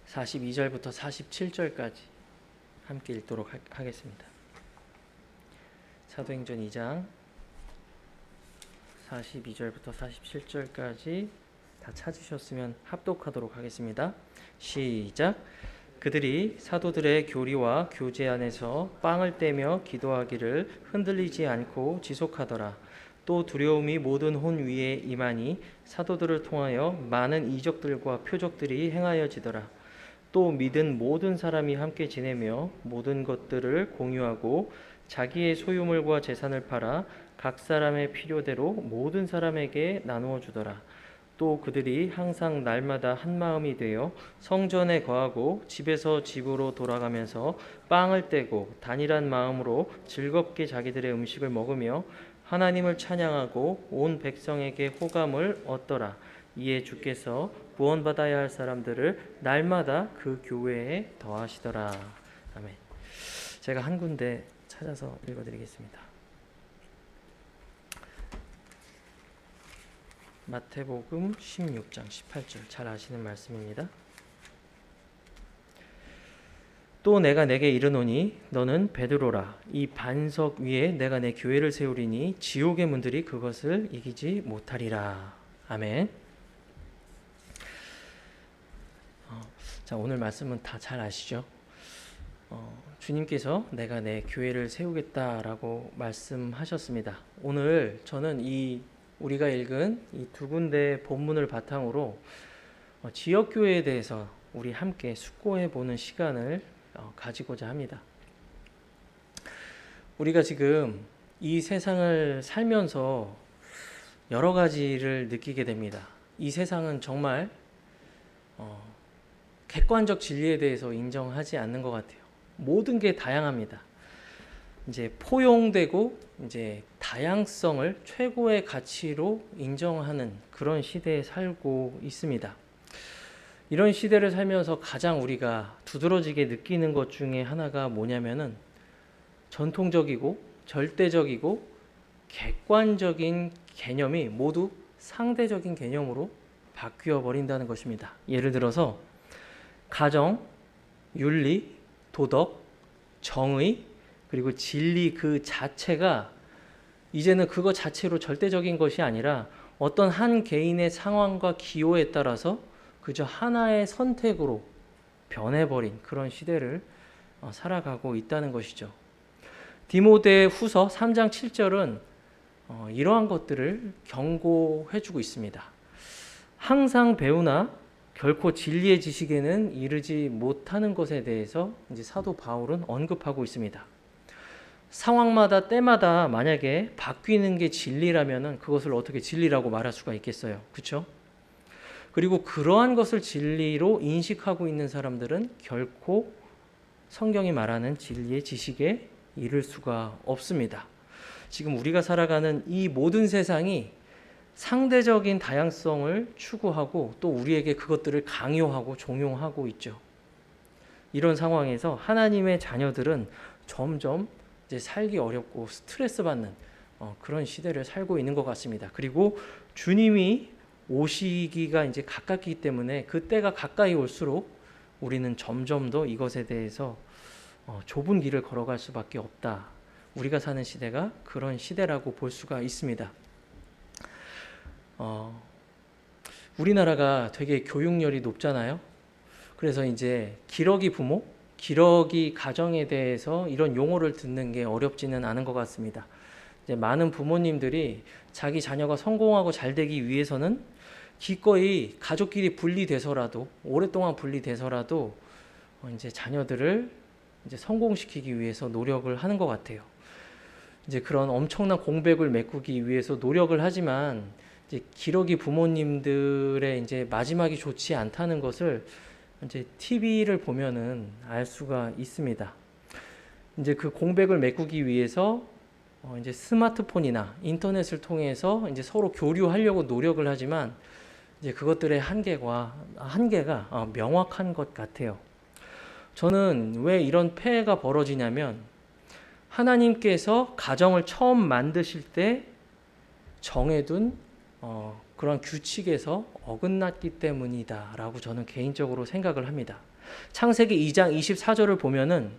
42절부터 47절까지 함께 읽도록 하겠습니다. 사도행전 2장 42절부터 47절까지 다 찾으셨으면 합독하도록 하겠습니다. 시작. 그들이 사도들의 교리와 교제 안에서 빵을 떼며 기도하기를 흔들리지 않고 지속하더라. 또 두려움이 모든 혼 위에 임하니 사도들을 통하여 많은 이적들과 표적들이 행하여지더라. 또 믿은 모든 사람이 함께 지내며 모든 것들을 공유하고 자기의 소유물과 재산을 팔아 각 사람의 필요대로 모든 사람에게 나누어 주더라. 또 그들이 항상 날마다 한 마음이 되어 성전에 거하고 집에서 집으로 돌아가면서 빵을 떼고 단일한 마음으로 즐겁게 자기들의 음식을 먹으며 하나님을 찬양하고 온 백성에게 호감을 얻더라. 이에 주께서 구원받아야 할 사람들을 날마다 그 교회에 더하시더라. 아멘. 제가 한 군데 찾아서 읽어드리겠습니다. 마태복음 16장 18절 잘 아시는 말씀입니다. 또 내가 내게 이르노니 너는 베드로라. 이 반석 위에 내가 내 교회를 세우리니 지옥의 문들이 그것을 이기지 못하리라. 아멘. 자, 오늘 말씀은 다 잘 아시죠? 주님께서 내가 내 교회를 세우겠다라고 말씀하셨습니다. 오늘 저는 우리가 읽은 이 두 군데 본문을 바탕으로 지역교회에 대해서 우리 함께 숙고해 보는 시간을 가지고자 합니다. 우리가 지금 이 세상을 살면서 여러 가지를 느끼게 됩니다. 이 세상은 정말 객관적 진리에 대해서 인정하지 않는 것 같아요. 모든 게 다양합니다. 이제 포용되고 이제 다양성을 최고의 가치로 인정하는 그런 시대에 살고 있습니다. 이런 시대를 살면서 가장 우리가 두드러지게 느끼는 것 중에 하나가 뭐냐면은 전통적이고 절대적이고 객관적인 개념이 모두 상대적인 개념으로 바뀌어 버린다는 것입니다. 예를 들어서 가정, 윤리, 도덕, 정의, 그리고 진리 그 자체가 이제는 그거 자체로 절대적인 것이 아니라 어떤 한 개인의 상황과 기호에 따라서 그저 하나의 선택으로 변해버린 그런 시대를 살아가고 있다는 것이죠. 디모데 후서 3장 7절은 이러한 것들을 경고해주고 있습니다. 항상 배우나 결코 진리의 지식에는 이르지 못하는 것에 대해서 이제 사도 바울은 언급하고 있습니다. 상황마다 때마다 만약에 바뀌는 게 진리라면은 그것을 어떻게 진리라고 말할 수가 있겠어요? 그렇죠? 그리고 그러한 것을 진리로 인식하고 있는 사람들은 결코 성경이 말하는 진리의 지식에 이를 수가 없습니다. 지금 우리가 살아가는 이 모든 세상이 상대적인 다양성을 추구하고 또 우리에게 그것들을 강요하고 종용하고 있죠. 이런 상황에서 하나님의 자녀들은 점점 이제 살기 어렵고 스트레스 받는 그런 시대를 살고 있는 것 같습니다. 그리고 주님이 오시기가 이제 가깝기 때문에 그때가 가까이 올수록 우리는 점점 더 이것에 대해서 좁은 길을 걸어갈 수밖에 없다. 우리가 사는 시대가 그런 시대라고 볼 수가 있습니다. 우리나라가 되게 교육열이 높잖아요. 그래서 이제 기러기 부모, 기러기 가정에 대해서 이런 용어를 듣는 게 어렵지는 않은 것 같습니다. 이제 많은 부모님들이 자기 자녀가 성공하고 잘 되기 위해서는 기꺼이 가족끼리 분리돼서라도 오랫동안 분리돼서라도 이제 자녀들을 이제 성공시키기 위해서 노력을 하는 것 같아요. 이제 그런 엄청난 공백을 메꾸기 위해서 노력을 하지만 이제 기러기 부모님들의 이제 마지막이 좋지 않다는 것을 이제 TV를 보면은 알 수가 있습니다. 이제 그 공백을 메꾸기 위해서 이제 스마트폰이나 인터넷을 통해서 이제 서로 교류하려고 노력을 하지만 이제 그것들의 한계가 명확한 것 같아요. 저는 왜 이런 폐해가 벌어지냐면 하나님께서 가정을 처음 만드실 때 정해둔 그런 규칙에서 어긋났기 때문이다 라고 저는 개인적으로 생각을 합니다. 창세기 2장 24절을 보면은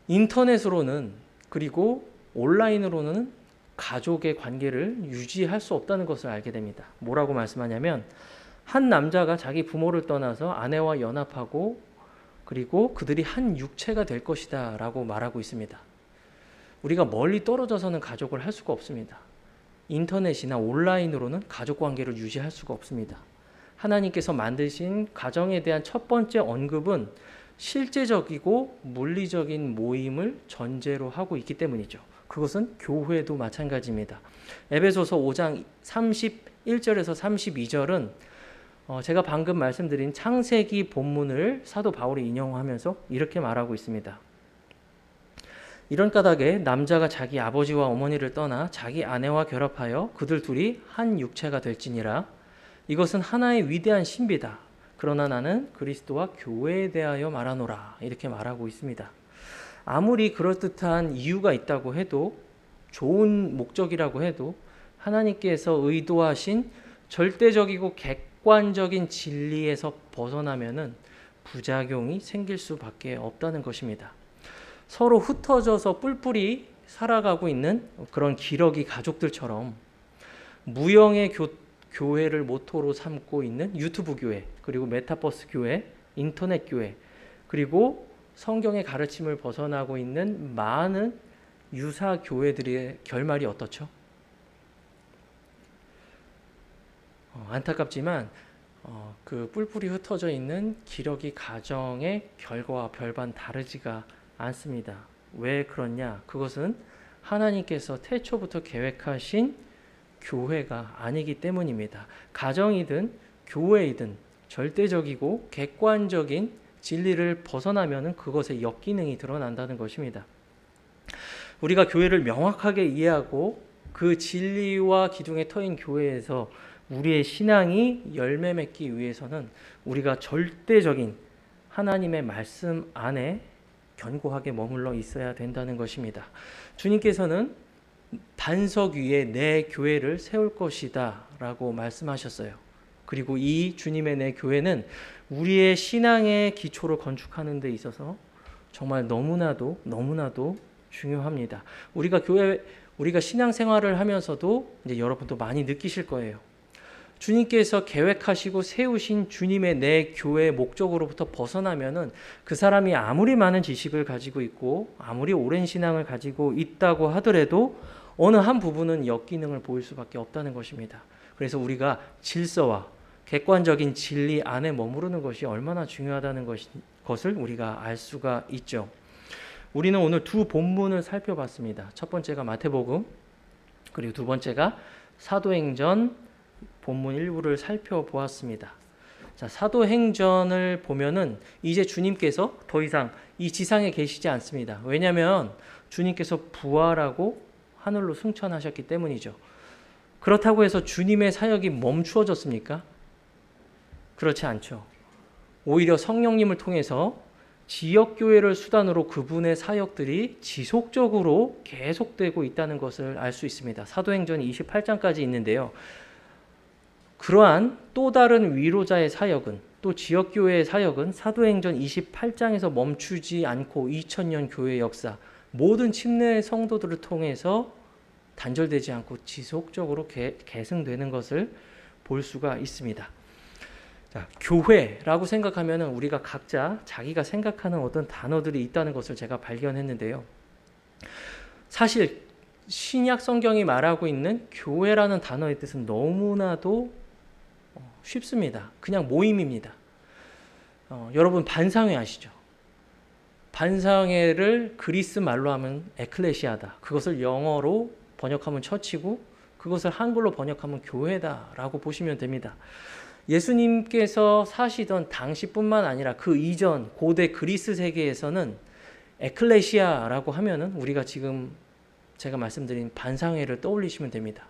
인터넷으로는 그리고 온라인으로는 가족의 관계를 유지할 수 없다는 것을 알게 됩니다. 뭐라고 말씀하냐면 한 남자가 자기 부모를 떠나서 아내와 연합하고 그리고 그들이 한 육체가 될 것이다 라고 말하고 있습니다. 우리가 멀리 떨어져서는 가족을 할 수가 없습니다. 인터넷이나 온라인으로는 가족 관계를 유지할 수가 없습니다. 하나님께서 만드신 가정에 대한 첫 번째 언급은 실제적이고 물리적인 모임을 전제로 하고 있기 때문이죠. 그것은 교회도 마찬가지입니다. 에베소서 5장 31절에서 32절은 제가 방금 말씀드린 창세기 본문을 사도 바울이 인용하면서 이렇게 말하고 있습니다. 이런 까닭에 남자가 자기 아버지와 어머니를 떠나 자기 아내와 결합하여 그들 둘이 한 육체가 될지니라. 이것은 하나의 위대한 신비다. 그러나 나는 그리스도와 교회에 대하여 말하노라. 이렇게 말하고 있습니다. 아무리 그럴듯한 이유가 있다고 해도 좋은 목적이라고 해도 하나님께서 의도하신 절대적이고 객관적인 진리에서 벗어나면은 부작용이 생길 수밖에 없다는 것입니다. 서로 흩어져서 뿔뿔이 살아가고 있는 그런 기러기 가족들처럼 무형의 교회를 모토로 삼고 있는 유튜브 교회, 그리고 메타버스 교회, 인터넷 교회, 그리고 성경의 가르침을 벗어나고 있는 많은 유사 교회들의 결말이 어떻죠? 안타깝지만 그 뿔뿔이 흩어져 있는 기러기 가정의 결과와 별반 다르지가 않습니다. 왜 그렇냐? 그것은 하나님께서 태초부터 계획하신 교회가 아니기 때문입니다. 가정이든 교회이든 절대적이고 객관적인 진리를 벗어나면 그것의 역기능이 드러난다는 것입니다. 우리가 교회를 명확하게 이해하고 그 진리와 기둥에 터인 교회에서 우리의 신앙이 열매 맺기 위해서는 우리가 절대적인 하나님의 말씀 안에 견고하게 머물러 있어야 된다는 것입니다. 주님께서는 반석 위에 내 교회를 세울 것이다 라고 말씀하셨어요. 그리고 이 주님의 내 교회는 우리의 신앙의 기초를 건축하는 데 있어서 정말 너무나도 중요합니다. 우리가 신앙생활을 하면서도 이제 여러분도 많이 느끼실 거예요. 주님께서 계획하시고 세우신 주님의 내 교회의 목적으로부터 벗어나면은 그 사람이 아무리 많은 지식을 가지고 있고 아무리 오랜 신앙을 가지고 있다고 하더라도 어느 한 부분은 역기능을 보일 수밖에 없다는 것입니다. 그래서 우리가 질서와 객관적인 진리 안에 머무르는 것이 얼마나 중요하다는 것을 우리가 알 수가 있죠. 우리는 오늘 두 본문을 살펴봤습니다. 첫 번째가 마태복음, 그리고 두 번째가 사도행전 본문 일부를 살펴보았습니다. 자, 사도행전을 보면은 이제 주님께서 더 이상 이 지상에 계시지 않습니다. 왜냐하면 주님께서 부활하고 하늘로 승천하셨기 때문이죠. 그렇다고 해서 주님의 사역이 멈추어졌습니까? 그렇지 않죠. 오히려 성령님을 통해서 지역교회를 수단으로 그분의 사역들이 지속적으로 계속되고 있다는 것을 알 수 있습니다. 사도행전 28장까지 있는데요. 그러한 또 다른 위로자의 사역은, 또 지역교회의 사역은 사도행전 28장에서 멈추지 않고 2000년 교회 역사, 모든 침례 성도들을 통해서 단절되지 않고 지속적으로 계승되는 것을 볼 수가 있습니다. 자, 교회라고 생각하면 우리가 각자 자기가 생각하는 어떤 단어들이 있다는 것을 제가 발견했는데요. 사실 신약 성경이 말하고 있는 교회라는 단어의 뜻은 너무나도 쉽습니다. 그냥 모임입니다. 여러분 반상회 아시죠? 반상회를 그리스 말로 하면 에클레시아다. 그것을 영어로 번역하면 처치고 그것을 한글로 번역하면 교회다라고 보시면 됩니다. 예수님께서 사시던 당시뿐만 아니라 그 이전 고대 그리스 세계에서는 에클레시아라고 하면은 우리가 지금 제가 말씀드린 반상회를 떠올리시면 됩니다.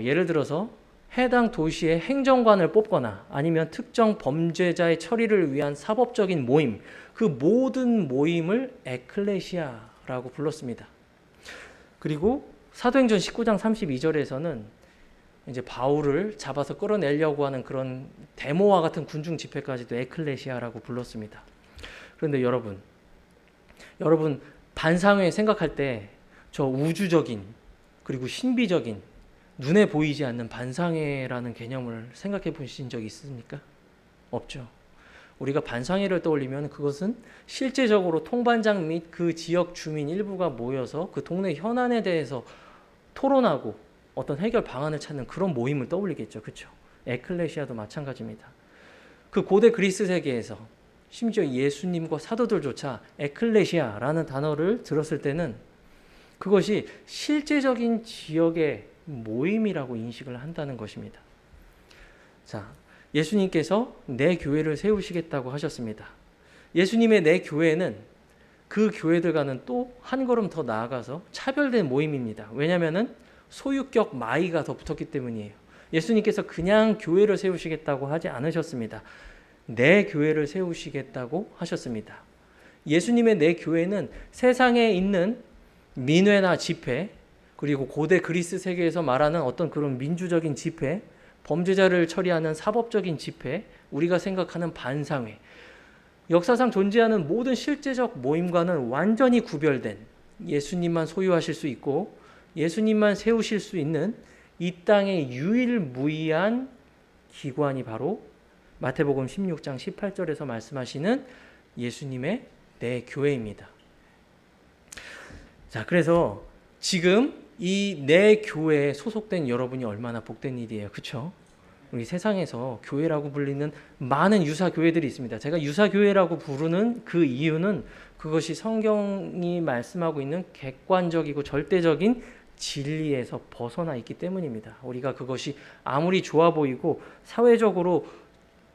예를 들어서 해당 도시의 행정관을 뽑거나 아니면 특정 범죄자의 처리를 위한 사법적인 모임, 그 모든 모임을 에클레시아라고 불렀습니다. 그리고 사도행전 19장 32절에서는 이제 바울을 잡아서 끌어내려고 하는 그런 데모와 같은 군중 집회까지도 에클레시아라고 불렀습니다. 그런데 여러분 반상회 생각할 때 저 우주적인 그리고 신비적인 눈에 보이지 않는 반상회라는 개념을 생각해 보신 적 있습니까? 없죠. 우리가 반상회를 떠올리면 그것은 실제적으로 통반장 및 그 지역 주민 일부가 모여서 그 동네 현안에 대해서 토론하고 어떤 해결 방안을 찾는 그런 모임을 떠올리겠죠. 그렇죠? 에클레시아도 마찬가지입니다. 그 고대 그리스 세계에서 심지어 예수님과 사도들조차 에클레시아라는 단어를 들었을 때는 그것이 실제적인 지역의 모임이라고 인식을 한다는 것입니다. 자, 예수님께서 내 교회를 세우시겠다고 하셨습니다. 예수님의 내 교회는 그 교회들과는 또 한 걸음 더 나아가서 차별된 모임입니다. 왜냐하면 소유격 마이가 더 붙었기 때문이에요. 예수님께서 그냥 교회를 세우시겠다고 하지 않으셨습니다. 내 교회를 세우시겠다고 하셨습니다. 예수님의 내 교회는 세상에 있는 민회나 집회, 그리고 고대 그리스 세계에서 말하는 어떤 그런 민주적인 집회, 범죄자를 처리하는 사법적인 집회, 우리가 생각하는 반상회, 역사상 존재하는 모든 실제적 모임과는 완전히 구별된 예수님만 소유하실 수 있고 예수님만 세우실 수 있는 이 땅의 유일무이한 기관이 바로 마태복음 16장 18절에서 말씀하시는 예수님의 내 교회입니다. 자, 그래서 지금 이 내 교회에 소속된 여러분이 얼마나 복된 일이에요. 그렇죠? 우리 세상에서 교회라고 불리는 많은 유사 교회들이 있습니다. 제가 유사 교회라고 부르는 그 이유는 그것이 성경이 말씀하고 있는 객관적이고 절대적인 진리에서 벗어나 있기 때문입니다. 우리가 그것이 아무리 좋아 보이고 사회적으로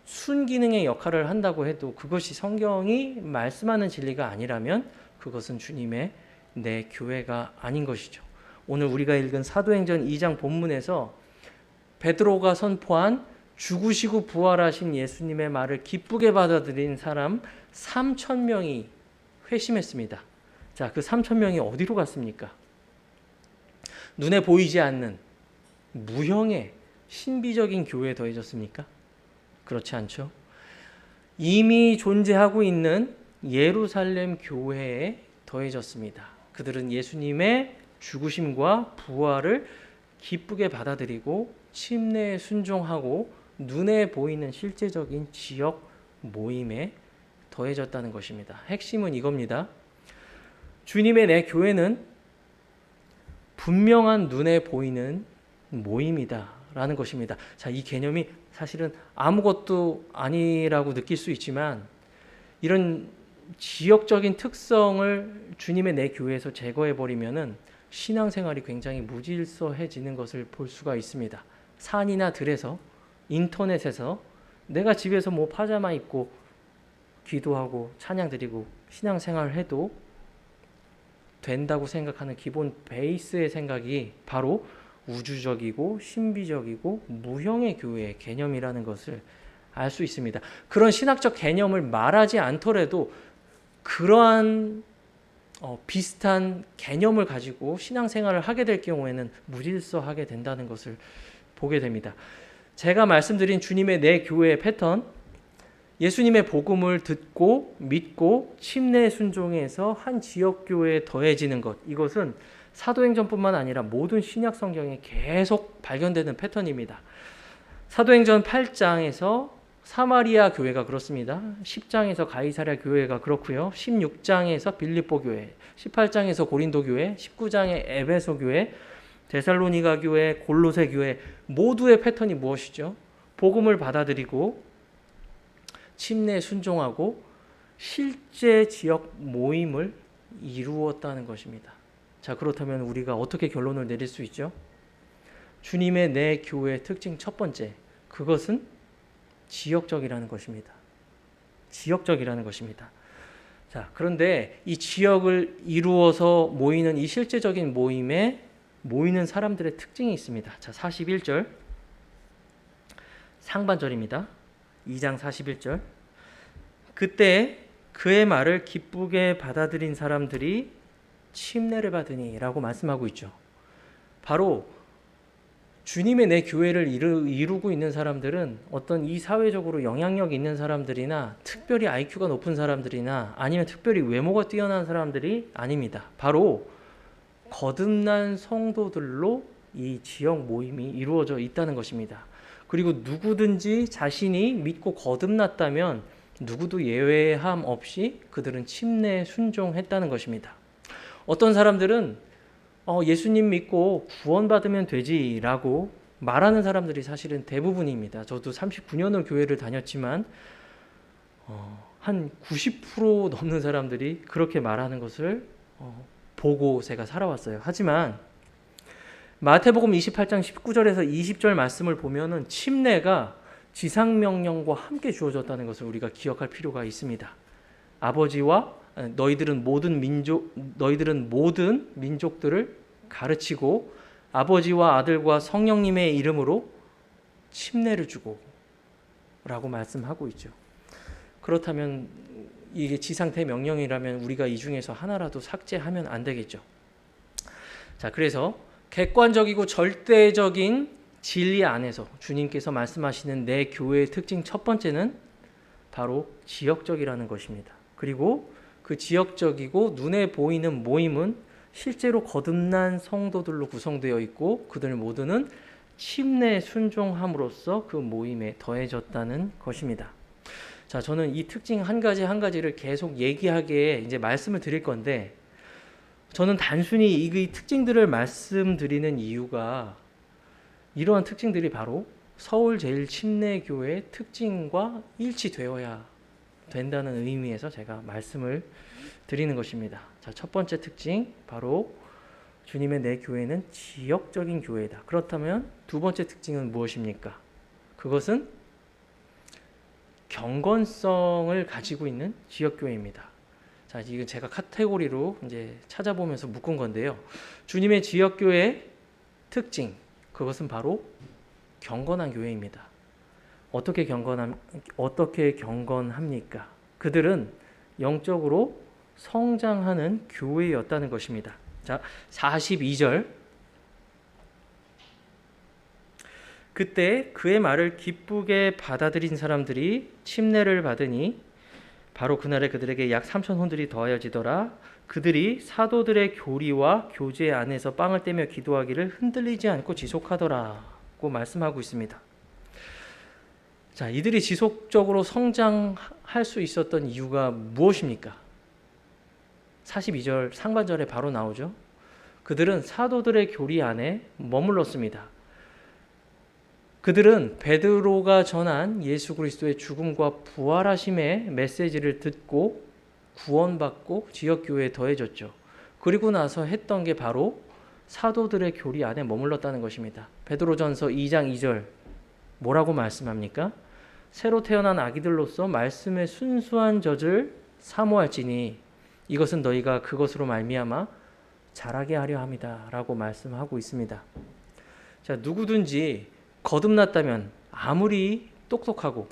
순기능의 역할을 한다고 해도 그것이 성경이 말씀하는 진리가 아니라면 그것은 주님의 내 교회가 아닌 것이죠. 오늘 우리가 읽은 사도행전 2장 본문에서 베드로가 선포한 죽으시고 부활하신 예수님의 말을 기쁘게 받아들인 사람 3,000명이 회심했습니다. 자, 그 3,000명이 어디로 갔습니까? 눈에 보이지 않는 무형의 신비적인 교회에 더해졌습니까? 그렇지 않죠. 이미 존재하고 있는 예루살렘 교회에 더해졌습니다. 그들은 예수님의 죽으심과 부활을 기쁘게 받아들이고 침례에 순종하고 눈에 보이는 실제적인 지역 모임에 더해졌다는 것입니다. 핵심은 이겁니다. 주님의 내 교회는 분명한 눈에 보이는 모임이다 라는 것입니다. 자, 이 개념이 사실은 아무것도 아니라고 느낄 수 있지만 이런 지역적인 특성을 주님의 내 교회에서 제거해버리면은 신앙생활이 굉장히 무질서해지는 것을 볼 수가 있습니다. 산이나 들에서, 인터넷에서 내가 집에서 뭐 파자마 입고 기도하고 찬양 드리고 신앙생활을 해도 된다고 생각하는 기본 베이스의 생각이 바로 우주적이고 신비적이고 무형의 교회의 개념이라는 것을 알 수 있습니다. 그런 신학적 개념을 말하지 않더라도 그러한 비슷한 개념을 가지고 신앙생활을 하게 될 경우에는 무질서하게 된다는 것을 보게 됩니다. 제가 말씀드린 주님의 내 교회의 패턴, 예수님의 복음을 듣고 믿고 침례 순종해서 한 지역교회에 더해지는 것, 이것은 사도행전뿐만 아니라 모든 신약 성경에 계속 발견되는 패턴입니다. 사도행전 8장에서 사마리아 교회가 그렇습니다. 10장에서 가이사랴 교회가 그렇고요. 16장에서 빌립보 교회, 18장에서 고린도 교회, 19장에 에베소 교회, 데살로니가 교회, 골로새 교회, 모두의 패턴이 무엇이죠? 복음을 받아들이고 침례에 순종하고 실제 지역 모임을 이루었다는 것입니다. 자, 그렇다면 우리가 어떻게 결론을 내릴 수 있죠? 주님의 내 교회의 특징 첫 번째, 그것은 지역적이라는 것입니다. 지역적이라는 것입니다. 자, 그런데 이 지역을 이루어서 모이는 이 실제적인 모임에 모이는 사람들의 특징이 있습니다. 자, 41절 상반절입니다. 2장 41절. 그때 그의 말을 기쁘게 받아들인 사람들이 침례를 받으니 라고 말씀하고 있죠. 바로 주님의 내 교회를 이루고 있는 사람들은 어떤 이 사회적으로 영향력 있는 사람들이나 특별히 IQ가 높은 사람들이나 아니면 특별히 외모가 뛰어난 사람들이 아닙니다. 바로 거듭난 성도들로 이 지역 모임이 이루어져 있다는 것입니다. 그리고 누구든지 자신이 믿고 거듭났다면 누구도 예외함 없이 그들은 침례에 순종했다는 것입니다. 어떤 사람들은 예수님 믿고 구원받으면 되지라고 말하는 사람들이 사실은 대부분입니다. 저도 39년을 교회를 다녔지만 한 90% 넘는 사람들이 그렇게 말하는 것을 보고 제가 살아왔어요. 하지만 마태복음 28장 19절에서 20절 말씀을 보면은 침례가 지상명령과 함께 주어졌다는 것을 우리가 기억할 필요가 있습니다. 아버지와 너희들은 모든 민족들을 가르치고 아버지와 아들과 성령님의 이름으로 침례를 주고 라고 말씀하고 있죠. 그렇다면 이게 지상 대명령이라면 우리가 이 중에서 하나라도 삭제하면 안 되겠죠. 자, 그래서 객관적이고 절대적인 진리 안에서 주님께서 말씀하시는 내 교회의 특징 첫 번째는 바로 지역적이라는 것입니다. 그리고 그 지역적이고 눈에 보이는 모임은 실제로 거듭난 성도들로 구성되어 있고 그들 모두는 침례에 순종함으로써 그 모임에 더해졌다는 것입니다. 자, 저는 이 특징 한 가지를 계속 얘기하게 이제 말씀을 드릴 건데 저는 단순히 이 특징들을 말씀드리는 이유가 이러한 특징들이 바로 서울제일침례교회의 특징과 일치되어야 된다는 의미에서 제가 말씀을 드리는 것입니다. 자, 첫 번째 특징 바로 주님의 내 교회는 지역적인 교회다. 그렇다면 두 번째 특징은 무엇입니까? 그것은 경건성을 가지고 있는 지역교회입니다. 자, 이건 제가 카테고리로 이제 찾아보면서 묶은 건데요. 주님의 지역교회의 특징, 그것은 바로 경건한 교회입니다. 어떻게 경건합니까? 그들은 영적으로 성장하는 교회였다는 것입니다. 자, 42절. 그때 그의 말을 기쁘게 받아들인 사람들이 침례를 받으니 바로 그날에 그들에게 약 3,000혼들이 더하여지더라. 그들이 사도들의 교리와 교제 안에서 빵을 떼며 기도하기를 흔들리지 않고 지속하더라고 말씀하고 있습니다. 자, 이들이 지속적으로 성장할 수 있었던 이유가 무엇입니까? 42절 상반절에 바로 나오죠. 그들은 사도들의 교리 안에 머물렀습니다. 그들은 베드로가 전한 예수 그리스도의 죽음과 부활하심의 메시지를 듣고 구원받고 지역교회에 더해졌죠. 그리고 나서 했던 게 바로 사도들의 교리 안에 머물렀다는 것입니다. 베드로전서 2장 2절 뭐라고 말씀합니까? 새로 태어난 아기들로서 말씀의 순수한 젖을 사모할지니 이것은 너희가 그것으로 말미암아 자라게 하려 함이다 라고 말씀하고 있습니다. 자, 누구든지 거듭났다면 아무리 똑똑하고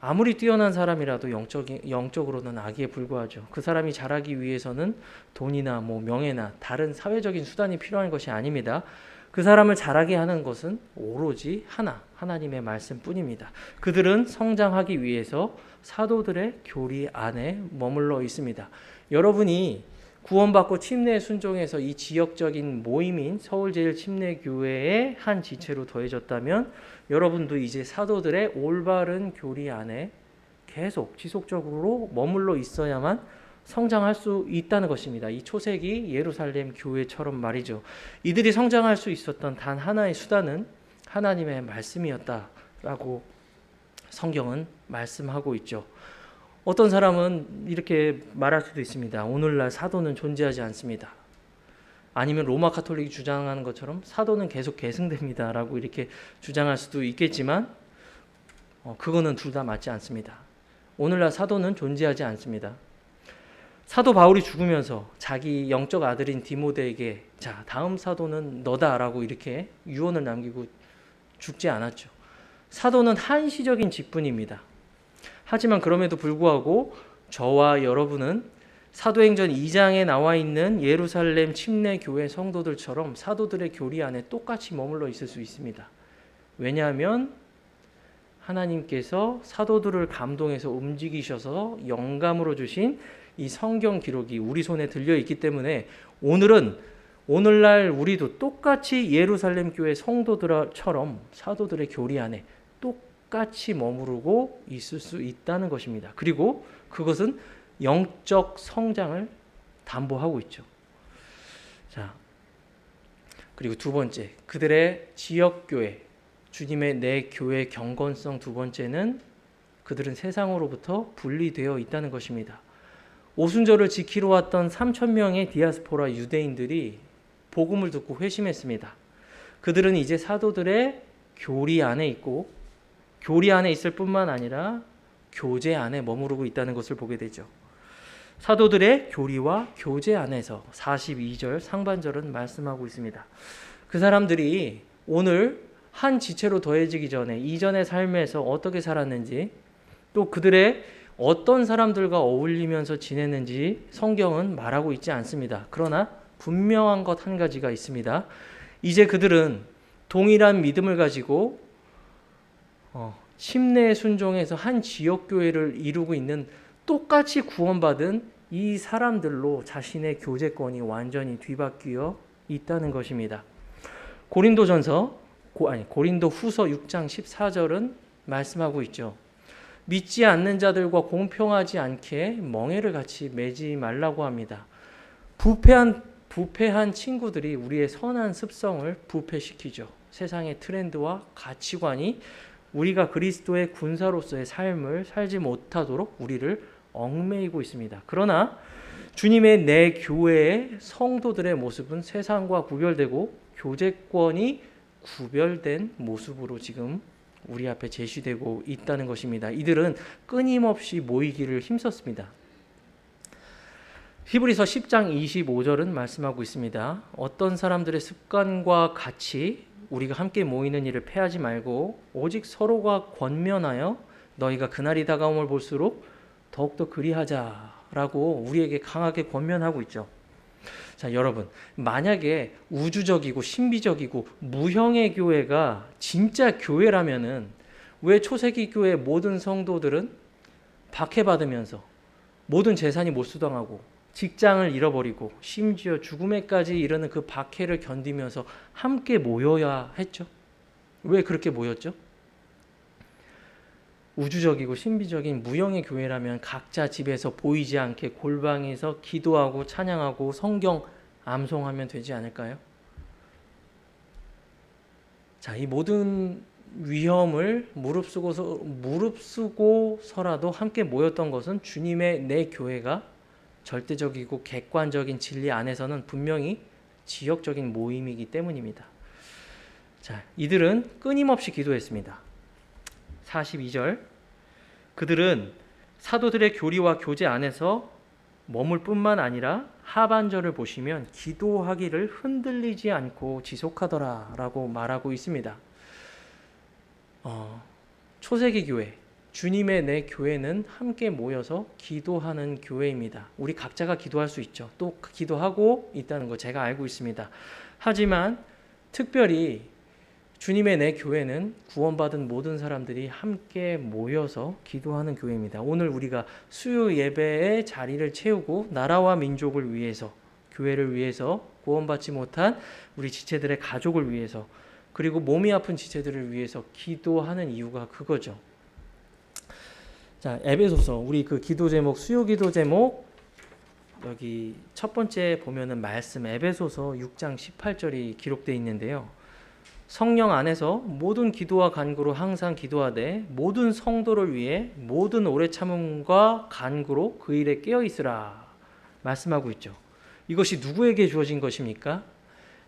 아무리 뛰어난 사람이라도 영적으로는 아기에 불과하죠. 그 사람이 자라기 위해서는 돈이나 명예나 다른 사회적인 수단이 필요한 것이 아닙니다. 그 사람을 자라게 하는 것은 오로지 하나님의 말씀뿐입니다. 그들은 성장하기 위해서 사도들의 교리 안에 머물러 있습니다. 여러분이 구원받고 침례에 순종해서 이 지역적인 모임인 서울제일침례교회의 한 지체로 더해졌다면 여러분도 이제 사도들의 올바른 교리 안에 계속 지속적으로 머물러 있어야만 성장할 수 있다는 것입니다. 이 초세기 예루살렘 교회처럼 말이죠. 이들이 성장할 수 있었던 단 하나의 수단은 하나님의 말씀이었다라고 성경은 말씀하고 있죠. 어떤 사람은 이렇게 말할 수도 있습니다. 오늘날 사도는 존재하지 않습니다. 아니면 로마 카톨릭이 주장하는 것처럼 사도는 계속 계승됩니다라고 이렇게 주장할 수도 있겠지만 그거는 둘 다 맞지 않습니다. 오늘날 사도는 존재하지 않습니다. 사도 바울이 죽으면서 자기 영적 아들인 디모데에게 자, 다음 사도는 너다라고 이렇게 유언을 남기고 죽지 않았죠. 사도는 한시적인 직분입니다. 하지만 그럼에도 불구하고 저와 여러분은 사도행전 2장에 나와 있는 예루살렘 침례 교회 성도들처럼 사도들의 교리 안에 똑같이 머물러 있을 수 있습니다. 왜냐하면 하나님께서 사도들을 감동해서 움직이셔서 영감으로 주신 이 성경 기록이 우리 손에 들려 있기 때문에 오늘날 우리도 똑같이 예루살렘 교회 성도들처럼 사도들의 교리 안에 똑같이 머무르고 있을 수 있다는 것입니다. 그리고 그것은 영적 성장을 담보하고 있죠. 자, 그리고 두 번째, 그들의 지역교회, 주님의 내 교회 경건성. 두 번째는 그들은 세상으로부터 분리되어 있다는 것입니다. 오순절을 지키러 왔던 3,000명의 디아스포라 유대인들이 복음을 듣고 회심했습니다. 그들은 이제 사도들의 교리 안에 있고 교리 안에 있을 뿐만 아니라 교제 안에 머무르고 있다는 것을 보게 되죠. 사도들의 교리와 교제 안에서 42절 상반절은 말씀하고 있습니다. 그 사람들이 오늘 한 지체로 더해지기 전에 이전의 삶에서 어떻게 살았는지, 또 그들의 어떤 사람들과 어울리면서 지냈는지 성경은 말하고 있지 않습니다. 그러나 분명한 것 한 가지가 있습니다. 이제 그들은 동일한 믿음을 가지고 침례에 순종해서 한 지역교회를 이루고 있는 똑같이 구원받은 이 사람들로 자신의 교제권이 완전히 뒤바뀌어 있다는 것입니다. 고린도 후서 6장 14절은 말씀하고 있죠. 믿지 않는 자들과 공평하지 않게 멍에를 같이 매지 말라고 합니다. 부패한 친구들이 우리의 선한 습성을 부패시키죠. 세상의 트렌드와 가치관이 우리가 그리스도의 군사로서의 삶을 살지 못하도록 우리를 얽매이고 있습니다. 그러나 주님의 내 교회의 성도들의 모습은 세상과 구별되고 교제권이 구별된 모습으로 지금 우리 앞에 제시되고 있다는 것입니다. 이들은 끊임없이 모이기를 힘썼습니다. 히브리서 10장 25절은 말씀하고 있습니다. 어떤 사람들의 습관과 같이 우리가 함께 모이는 일을 패하지 말고 오직 서로가 권면하여 너희가 그날이 다가옴을 볼수록 더욱더 그리하자라고 우리에게 강하게 권면하고 있죠. 자, 여러분, 만약에 우주적이고 신비적이고 무형의 교회가 진짜 교회라면은 왜 초세기 교회 모든 성도들은 박해받으면서 모든 재산이 몰수당하고 직장을 잃어버리고 심지어 죽음에까지 이르는 그 박해를 견디면서 함께 모여야 했죠? 왜 그렇게 모였죠? 우주적이고 신비적인 무형의 교회라면 각자 집에서 보이지 않게 골방에서 기도하고 찬양하고 성경 암송하면 되지 않을까요? 자, 이 모든 위험을 무릅쓰고서라도 함께 모였던 것은 주님의 내 교회가 절대적이고 객관적인 진리 안에서는 분명히 지역적인 모임이기 때문입니다. 자, 이들은 끊임없이 기도했습니다. 42절, 그들은 사도들의 교리와 교제 안에서 머물 뿐만 아니라 하반절을 보시면 기도하기를 흔들리지 않고 지속하더라 라고 말하고 있습니다. 초세기 교회, 주님의 내 교회는 함께 모여서 기도하는 교회입니다. 우리 각자가 기도할 수 있죠. 또 기도하고 있다는 거 제가 알고 있습니다. 하지만 특별히 주님의 내 교회는 구원받은 모든 사람들이 함께 모여서 기도하는 교회입니다. 오늘 우리가 수요 예배의 자리를 채우고 나라와 민족을 위해서, 교회를 위해서, 구원받지 못한 우리 지체들의 가족을 위해서, 그리고 몸이 아픈 지체들을 위해서 기도하는 이유가 그거죠. 자, 에베소서, 우리 그 기도 제목, 수요 기도 제목, 여기 첫 번째 보면은 말씀, 에베소서 6장 18절이 기록되어 있는데요. 성령 안에서 모든 기도와 간구로 항상 기도하되 모든 성도를 위해 모든 오래 참음과 간구로 그 일에 깨어 있으라 말씀하고 있죠. 이것이 누구에게 주어진 것입니까?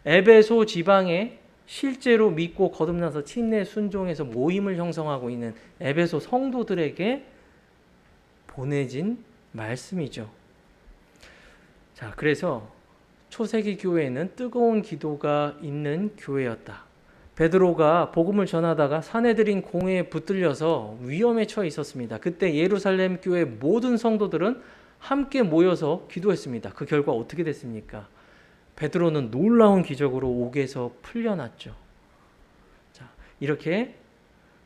에베소 지방에 실제로 믿고 거듭나서 침례 순종해서 모임을 형성하고 있는 에베소 성도들에게 보내진 말씀이죠. 자, 그래서 초세기 교회는 뜨거운 기도가 있는 교회였다. 베드로가 복음을 전하다가 사내들인 공회에 붙들려서 위험에 처해 있었습니다. 그때 예루살렘 교회 모든 성도들은 함께 모여서 기도했습니다. 그 결과 어떻게 됐습니까? 베드로는 놀라운 기적으로 옥에서 풀려났죠. 자, 이렇게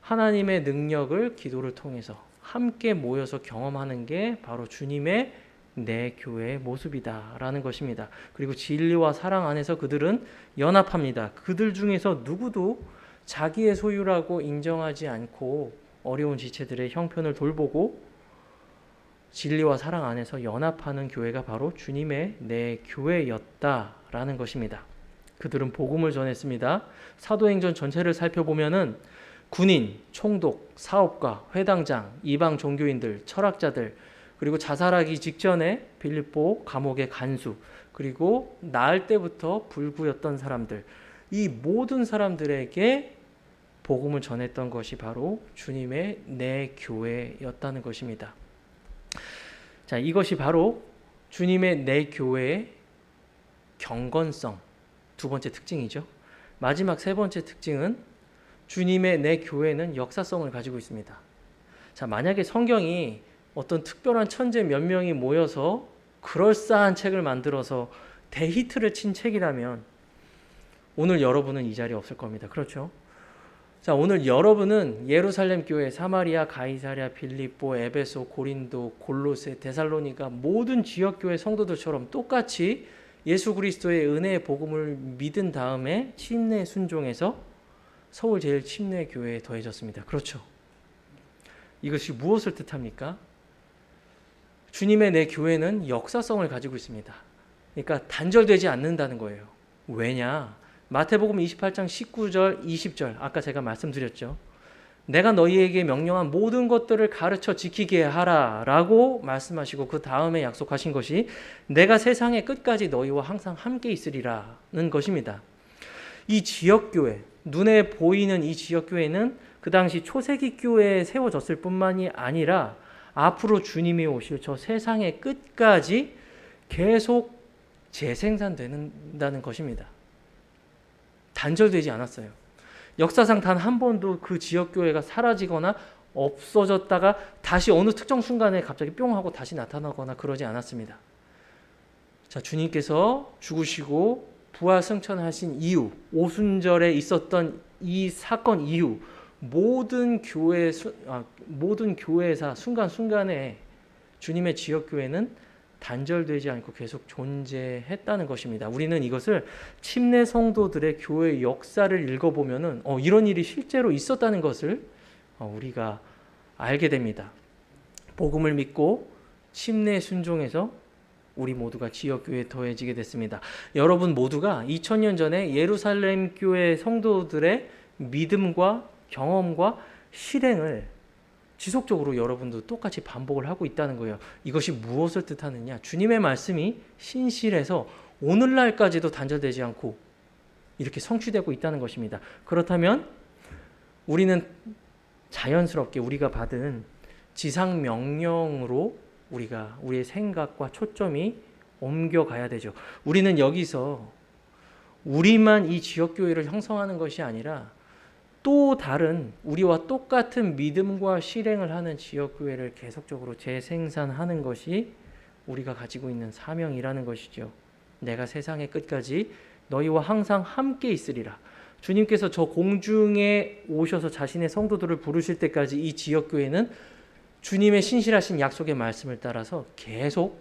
하나님의 능력을 기도를 통해서 함께 모여서 경험하는 게 바로 주님의 내 교회의 모습이다라는 것입니다. 그리고 진리와 사랑 안에서 그들은 연합합니다. 그들 중에서 누구도 자기의 소유라고 인정하지 않고 어려운 지체들의 형편을 돌보고 진리와 사랑 안에서 연합하는 교회가 바로 주님의 내 교회였다라는 것입니다. 그들은 복음을 전했습니다. 사도행전 전체를 살펴보면은 군인, 총독, 사업가, 회당장, 이방 종교인들, 철학자들, 그리고 자살하기 직전에 빌립보 감옥의 간수, 그리고 나을 때부터 불구였던 사람들, 이 모든 사람들에게 복음을 전했던 것이 바로 주님의 내 교회였다는 것입니다. 자, 이것이 바로 주님의 내 교회의 경건성, 두 번째 특징이죠. 마지막 세 번째 특징은 주님의 내 교회는 역사성을 가지고 있습니다. 자, 만약에 성경이 어떤 특별한 천재 몇 명이 모여서 그럴싸한 책을 만들어서 대히트를 친 책이라면 오늘 여러분은 이 자리에 없을 겁니다. 그렇죠? 자, 오늘 여러분은 예루살렘 교회, 사마리아, 가이사랴, 빌립보, 에베소, 고린도, 골로새, 데살로니가 모든 지역교회 성도들처럼 똑같이 예수 그리스도의 은혜의 복음을 믿은 다음에 침례 순종해서 서울 제일침례교회에 더해졌습니다. 그렇죠? 이것이 무엇을 뜻합니까? 주님의 내 교회는 역사성을 가지고 있습니다. 그러니까 단절되지 않는다는 거예요. 왜냐? 마태복음 28장 19절 20절 아까 제가 말씀드렸죠. 내가 너희에게 명령한 모든 것들을 가르쳐 지키게 하라 라고 말씀하시고 그 다음에 약속하신 것이 내가 세상의 끝까지 너희와 항상 함께 있으리라는 것입니다. 이 지역교회, 눈에 보이는 이 지역교회는 그 당시 초세기 교회에 세워졌을 뿐만이 아니라 앞으로 주님이 오실 저 세상의 끝까지 계속 재생산된다는 것입니다. 단절되지 않았어요. 역사상 단 한 번도 그 지역교회가 사라지거나 없어졌다가 다시 어느 특정 순간에 갑자기 뿅 하고 다시 나타나거나 그러지 않았습니다. 자, 주님께서 죽으시고 부활 승천하신 이후, 오순절에 있었던 이 사건 이후 모든 교회사 순간순간에 주님의 지역교회는 단절되지 않고 계속 존재했다는 것입니다. 우리는 이것을 침례 성도들의 교회 역사를 읽어보면은 이런 일이 실제로 있었다는 것을 우리가 알게 됩니다. 복음을 믿고 침례 순종해서 우리 모두가 지역교회에 더해지게 됐습니다. 여러분 모두가 2000년 전에 예루살렘 교회 성도들의 믿음과 경험과 실행을 지속적으로 여러분도 똑같이 반복을 하고 있다는 거예요. 이것이 무엇을 뜻하느냐? 주님의 말씀이 신실해서 오늘날까지도 단절되지 않고 이렇게 성취되고 있다는 것입니다. 그렇다면 우리는 자연스럽게 우리가 받은 지상 명령으로 우리의 생각과 초점이 옮겨가야 되죠. 우리는 여기서 우리만 이 지역교회를 형성하는 것이 아니라 또 다른 우리와 똑같은 믿음과 실행을 하는 지역교회를 계속적으로 재생산하는 것이 우리가 가지고 있는 사명이라는 것이죠. 내가 세상의 끝까지 너희와 항상 함께 있으리라. 주님께서 저 공중에 오셔서 자신의 성도들을 부르실 때까지 이 지역교회는 주님의 신실하신 약속의 말씀을 따라서 계속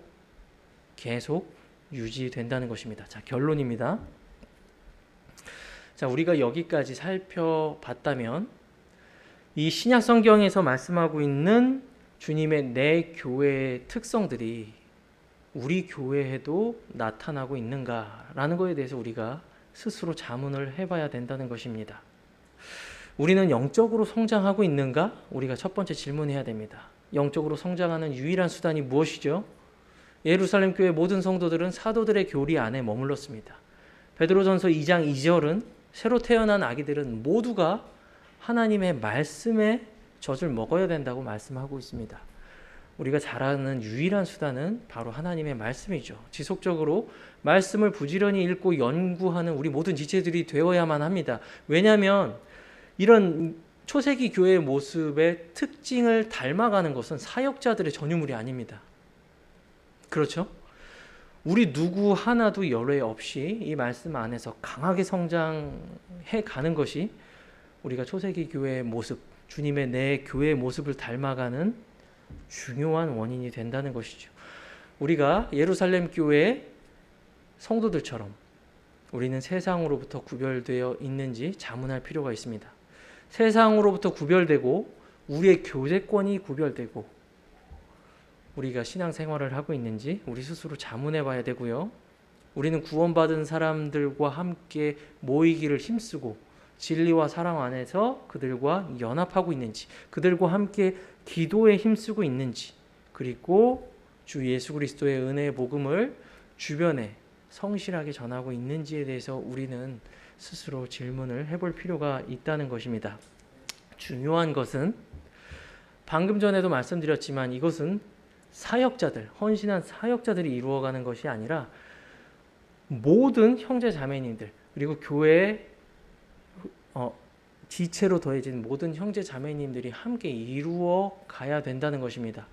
유지된다는 것입니다. 자, 결론입니다. 자, 우리가 여기까지 살펴봤다면 이 신약 성경에서 말씀하고 있는 주님의 내 교회의 특성들이 우리 교회에도 나타나고 있는가라는 것에 대해서 우리가 스스로 자문을 해봐야 된다는 것입니다. 우리는 영적으로 성장하고 있는가? 우리가 첫 번째 질문해야 됩니다. 영적으로 성장하는 유일한 수단이 무엇이죠? 예루살렘 교회 모든 성도들은 사도들의 교리 안에 머물렀습니다. 베드로전서 2장 2절은 새로 태어난 아기들은 모두가 하나님의 말씀의 젖을 먹어야 된다고 말씀하고 있습니다. 우리가 잘 아는 유일한 수단은 바로 하나님의 말씀이죠. 지속적으로 말씀을 부지런히 읽고 연구하는 우리 모든 지체들이 되어야만 합니다. 왜냐하면 이런 초세기 교회의 모습의 특징을 닮아가는 것은 사역자들의 전유물이 아닙니다. 그렇죠? 우리 누구 하나도 열외 없이 이 말씀 안에서 강하게 성장해 가는 것이 우리가 초세기 교회의 모습, 주님의 내 교회의 모습을 닮아가는 중요한 원인이 된다는 것이죠. 우리가 예루살렘 교회의 성도들처럼 우리는 세상으로부터 구별되어 있는지 자문할 필요가 있습니다. 세상으로부터 구별되고 우리의 교제권이 구별되고 우리가 신앙생활을 하고 있는지 우리 스스로 자문해 봐야 되고요. 우리는 구원받은 사람들과 함께 모이기를 힘쓰고 진리와 사랑 안에서 그들과 연합하고 있는지, 그들과 함께 기도에 힘쓰고 있는지, 그리고 주 예수 그리스도의 은혜의 복음을 주변에 성실하게 전하고 있는지에 대해서 우리는 스스로 질문을 해볼 필요가 있다는 것입니다. 중요한 것은 방금 전에도 말씀드렸지만 이것은 사역자들, 헌신한 사역자들이 이루어가는 것이 아니라 모든 형제 자매님들 그리고 교회의 지체로 더해진 모든 형제 자매님들이 함께 이루어 가야 된다는 것입니다.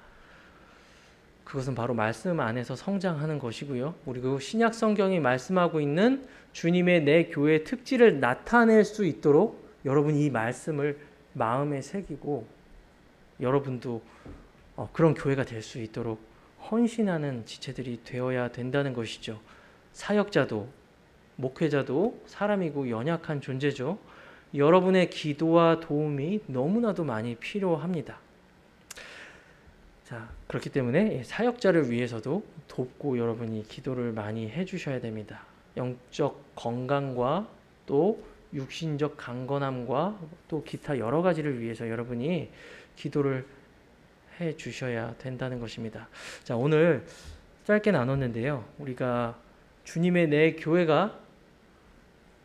그것은 바로 말씀 안에서 성장하는 것이고요. 그리고 신약 성경이 말씀하고 있는 주님의 내 교회의 특질을 나타낼 수 있도록 여러분 이 말씀을 마음에 새기고 여러분도 그런 교회가 될 수 있도록 헌신하는 지체들이 되어야 된다는 것이죠. 사역자도 목회자도 사람이고 연약한 존재죠. 여러분의 기도와 도움이 너무나도 많이 필요합니다. 자, 그렇기 때문에 사역자를 위해서도 돕고 여러분이 기도를 많이 해주셔야 됩니다. 영적 건강과 또 육신적 강건함과 또 기타 여러 가지를 위해서 여러분이 기도를 해 주셔야 된다는 것입니다. 자, 오늘 짧게 나눴는데요. 우리가 주님의 내 교회가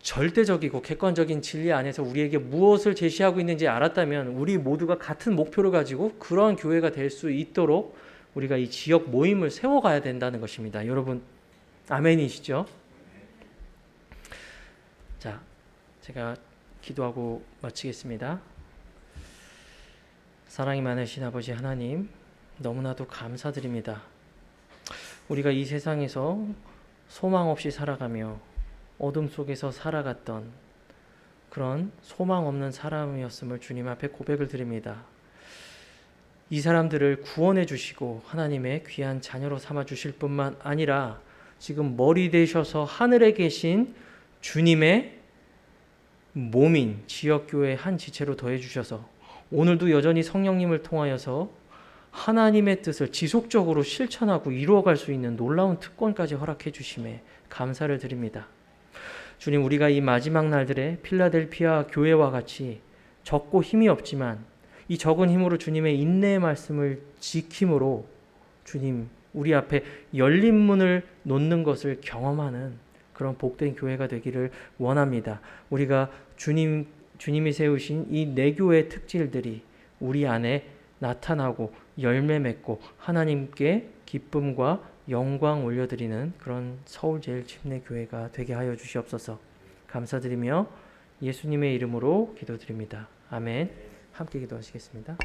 절대적이고 객관적인 진리 안에서 우리에게 무엇을 제시하고 있는지 알았다면 우리 모두가 같은 목표를 가지고 그러한 교회가 될 수 있도록 우리가 이 지역 모임을 세워가야 된다는 것입니다. 여러분 아멘이시죠? 자, 제가 기도하고 마치겠습니다. 사랑이 많으신 아버지 하나님, 너무나도 감사드립니다. 우리가 이 세상에서 소망 없이 살아가며 어둠 속에서 살아갔던 그런 소망 없는 사람이었음을 주님 앞에 고백을 드립니다. 이 사람들을 구원해 주시고 하나님의 귀한 자녀로 삼아 주실 뿐만 아니라 지금 머리 되셔서 하늘에 계신 주님의 몸인 지역교회 한 지체로 더해 주셔서 오늘도 여전히 성령님을 통하여서 하나님의 뜻을 지속적으로 실천하고 이루어갈 수 있는 놀라운 특권까지 허락해 주심에 감사를 드립니다. 주님, 우리가 이 마지막 날들에 필라델피아 교회와 같이 적고 힘이 없지만 이 적은 힘으로 주님의 인내의 말씀을 지킴으로 주님, 우리 앞에 열린 문을 놓는 것을 경험하는 그런 복된 교회가 되기를 원합니다. 우리가 주님이 세우신 이 내교의 특질들이 우리 안에 나타나고 열매 맺고 하나님께 기쁨과 영광 올려드리는 그런 서울제일침례교회가 되게 하여 주시옵소서. 감사드리며 예수님의 이름으로 기도드립니다. 아멘. 함께 기도하시겠습니다.